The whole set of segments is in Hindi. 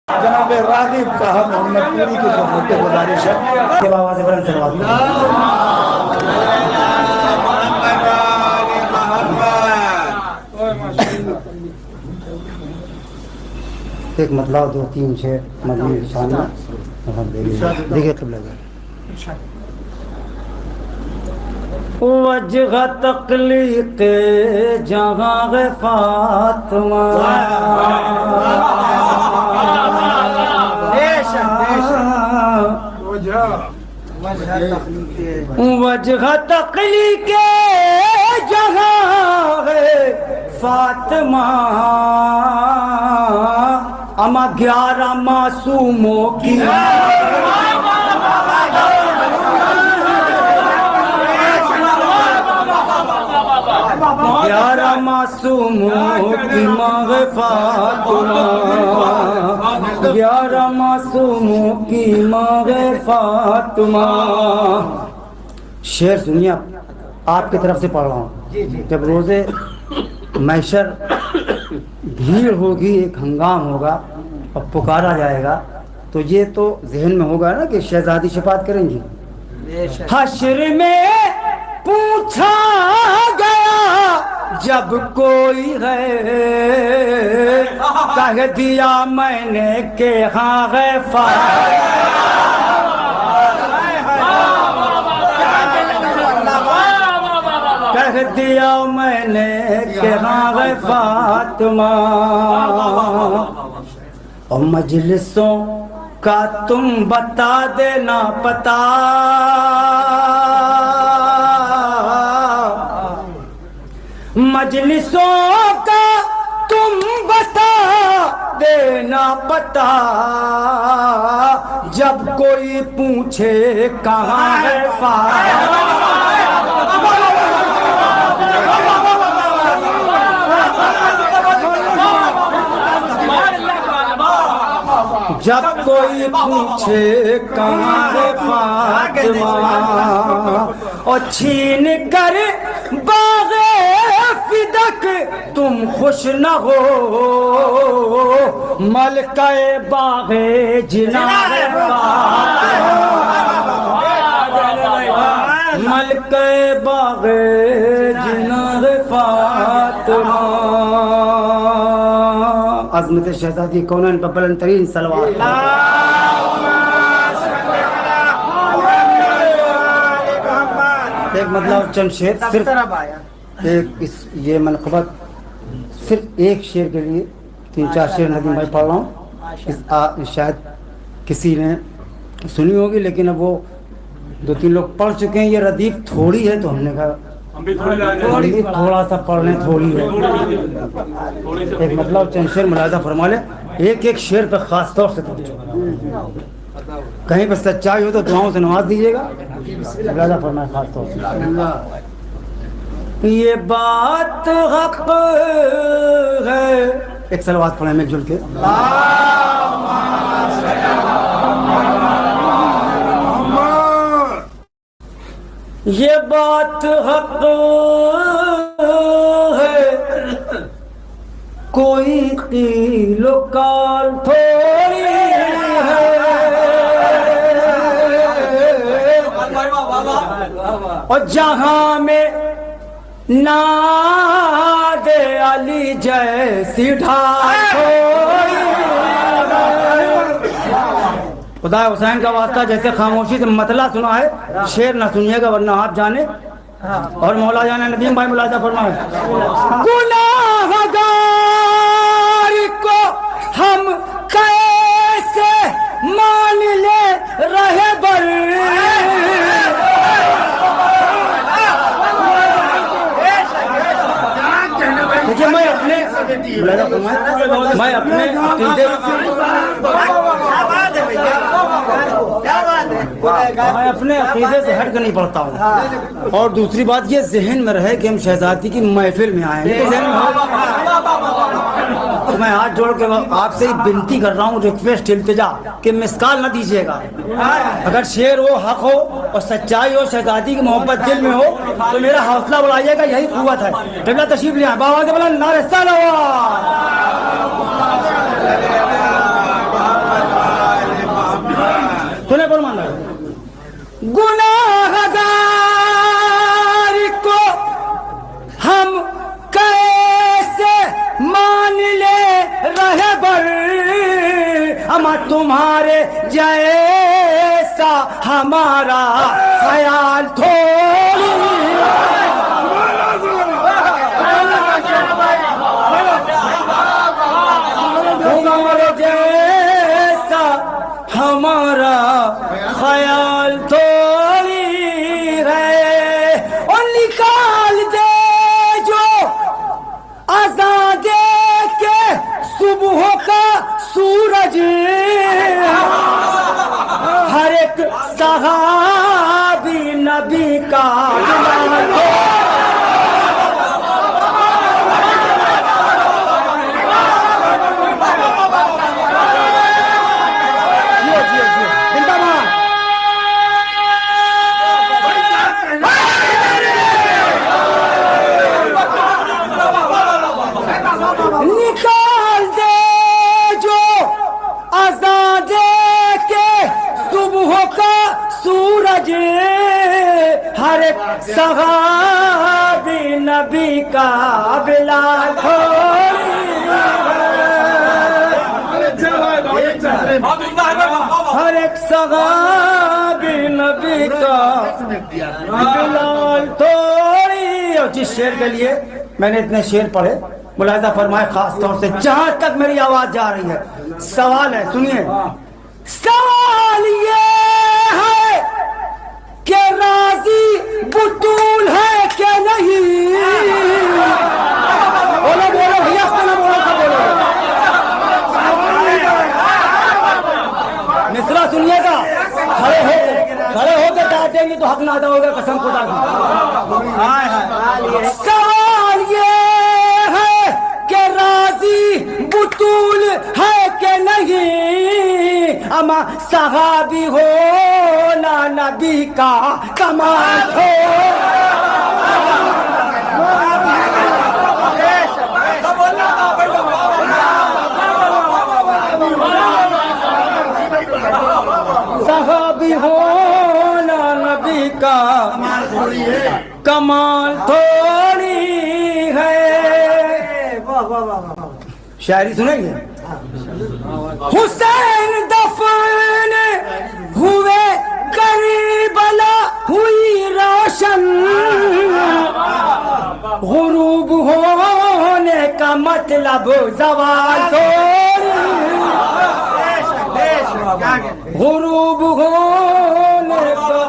जनाब रागिब साहब मोहम्मदपुरी की जो मोटे गुजारिश है के बाबा से बड़े एक मतलब 2-3-6 मदनी निशान देखिए क़िबला वजह तकलीक़ जहाँ फातिमा वजह तकलीक़ जहाँ फातिमा अमा 11 मासूमों की 11 मासूमों की माँ फातिमा 11 मासूमों की माँ फातिमा। शेर सुनिए आपकी तरफ से पढ़ रहा हूँ। जब रोज़े महशर भीड़ होगी, एक हंगाम होगा और पुकारा जाएगा तो ये तो जहन में होगा ना कि शहजादी शफात करेंगी। हश्र में पूछा गया जब कोई है कह दिया मैंने के हाँ है कह दिया मैंने के हाँ है फातिमा। और मजलिसों का तुम बता देना पता मजलिसों का तुम बता देना पता जब कोई पूछे कहाँ है जब कोई पूछे कहाँ है फातिमा और छीन कर बाग़े फिदक तुम खुश न हो मलकाए बाग़े जिना है मलकाए बाग़े जिना है फातिमा। अज़मत शहज़ादी कौनन पर बुलंद तरीन सलवात। एक मतलब चंद शेर सिर्फ एक इस ये मनक़बत सिर्फ एक शेर के लिए 3-4 शेर नदीम भाई पढ़ रहा हूँ। शायद किसी ने सुनी होगी लेकिन अब वो 2-3 लोग पढ़ चुके हैं। ये रदीफ थोड़ी है तो हमने कहा थोड़ा सा पढ़ लें, थोड़ी है। एक मतलब चंद शेर मुलाज़ा फरमा ले, एक एक शेर पर ख़ास तौर से कहीं पर सच्चाई हो तो दुआओं से नवाज दीजिएगा। मुलाज़ा फरमाए ख़ास तौर से ये बात हक़ है। एक सलवात पढ़े मिलजुल के ये बात हक़ है कोई कीलो काल थोड़ी है और जहाँ में नादे अली जैसी ढाल थोड़ी खुदा हुसैन का वास्ता जैसे खामोशी से मतला सुना है शेर ना सुनिएगा वरना आप जाने। और मौला जाने नदीम भाई मुलाज़ा फरमाए गुनाहगार को हम कैसे मान ले रहे बर देखिए मैं अपने अकीदे से हट कर नहीं पढ़ता हूँ। और दूसरी बात ये जहन में रहे कि हम शहजादी की महफिल में आए हैं तो मैं हाथ जोड़ के आपसे ही विनती कर रहा हूँ, रिक्वेस्ट इल्तिजा कि मिसकाल न दीजिएगा। अगर शेर हो, हक हो और सच्चाई हो, शहजादी की मोहब्बत दिल में हो तो मेरा हौसला बढ़ाइएगा, यही कुव्वत है। क़िबला तशरीफ ले आए, बाबा के बोला नारे सलावत। अमा तुम्हारे जैसा हमारा ख्याल थोड़ी, तुम्हारे जैसा हमारा ख्याल थोड़ी है। और निकाल दे जो आजादे के सुबह का सूरज, हर एक सहाबी नबी का निकाल दे जो आजादे के सुबह का सूरज, हर एक सहाबी नबी का बिलाल हर एक सहाबी नबी का बिलाल थोड़ी। और जिस शेर के लिए मैंने इतने शेर पढ़े, मुलाहिजा फरमाए खास तौर से जहां तक मेरी आवाज जा रही है। सवाल है, सुनिए। सवाल ये है कि राजी बुतूल है कि नहीं? बोलो बोलो भैया, बोलो बोलो मिश्रा सुनिएगा। खड़े हो के काटेंगे तो हक ना अदा होगा, कसम खुदा की। सवाल ये है कि राजी बुतूल है कि नहीं? अमा सहाबी हो ना नबी का कमाल हो। सहाबी हो ना नबी का कमाल थोड़ी है। शायरी सुनेंगे। हुसैन दफन हुए करबला हुई रोशन, गुरूब होने का मतलब ज़वाल थोड़ी, गुरूब होने का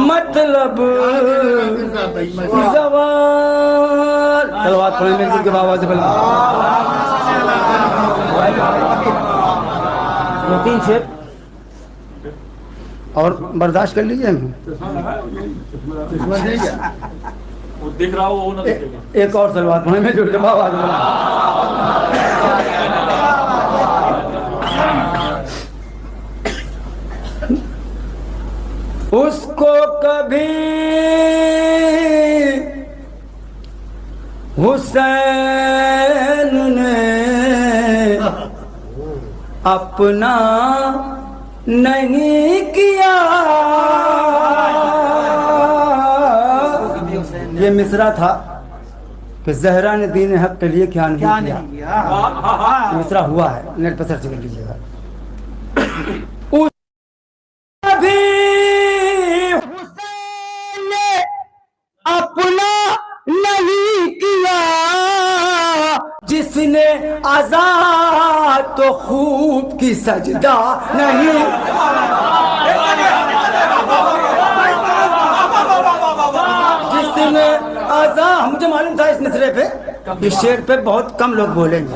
मतलब ज़वाल। तलवार पढ़े मिलजुल के बाबा से बोला। 2-3 शेर और बर्दाश्त कर लीजिए। वो दिख रहा हो वो ना दिखेगा। एक और सलवार पढ़े मिलजुल के बाबा से बोला। उसको कभी हुसैन ने अपना नहीं किया। ये मिसरा था कि जहरा ने दीन हक के लिए क्या नहीं किया। मिसरा हुआ है, नेट पर सर्च कर लीजिएगा। अपना नहीं किया जिसने आजाद तो खूब की सजदा नहीं। जिसने आजाद, मुझे मालूम था इस मिसरे पे, इस शेर पे बहुत कम लोग बोलेंगे,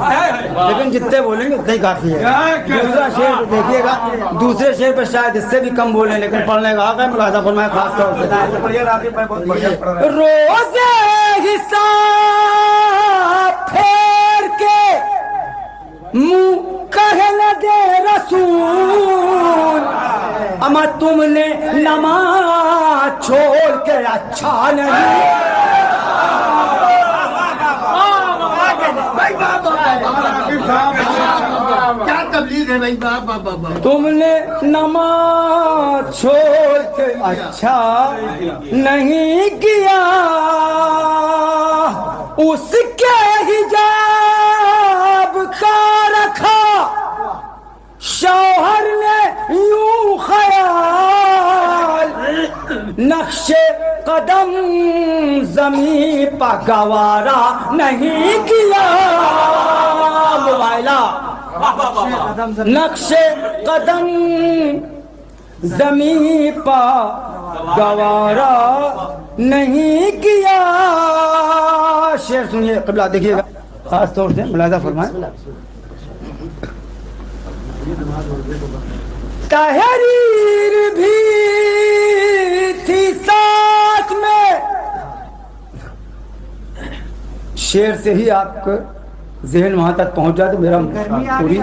लेकिन जितने बोलेंगे उतना ही काफी है। दूसरा शेर देखिएगा, दूसरे शेर पे शायद इससे भी कम बोले, लेकिन पढ़ने का हक है। मुलाहिजा फरमाया खास तौर से। रोज़े हिसाब फेर के मुँह कहे न दे रसूल, अमा तुमने नमाज छोड़ के अच्छा नहीं। क्या तबलीग है भाई? बाबा तुमने नमाज छोड़ के अच्छा नहीं किया। उसके हिजाब का रखा कदम जमीन पर गवारा नहीं किया। मोबाइला नक्शे कदम जमीन पर गवारा नहीं किया। शेर सुनिए क़िबला, देखिएगा खास तौर से मुलाज़ा फरमाएं। तहरीर भी थी साथ में, शेर से ही आपका जहन वहां तक पहुंच जाए तो मेरा पूरी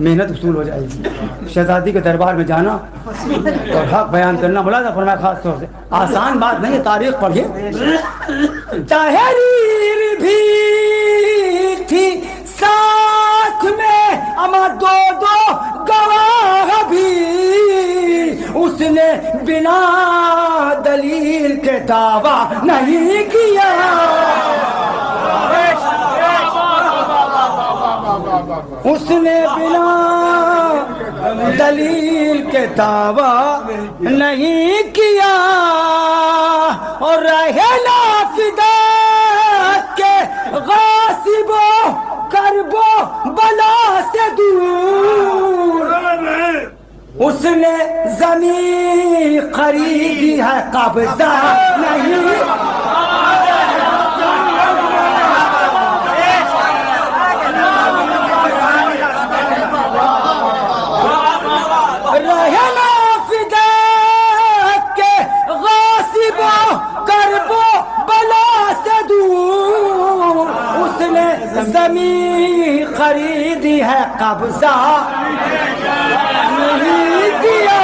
मेहनत वसूल हो जाएगी। शहजादी के दरबार में जाना और हक बयान करना, मुलाज़ा फरमाया खास तौर से आसान बात नहीं है, तारीख पढ़िए। तहरीर भी थी साथ में, अमा दो दो गवाह भी, उसने बिना दलील के दावा नहीं किया। उसने बिना दलील के दावा नहीं किया। और रहे नाफिदा के गासिबो करबो बला से दूर, उसने जमीन खरीदी है कब्जा नहीं। रहे नाफिदा के गासिबो करबो बला से दूर, उसने जमीन खरीदी है कब्जा नहीं किया।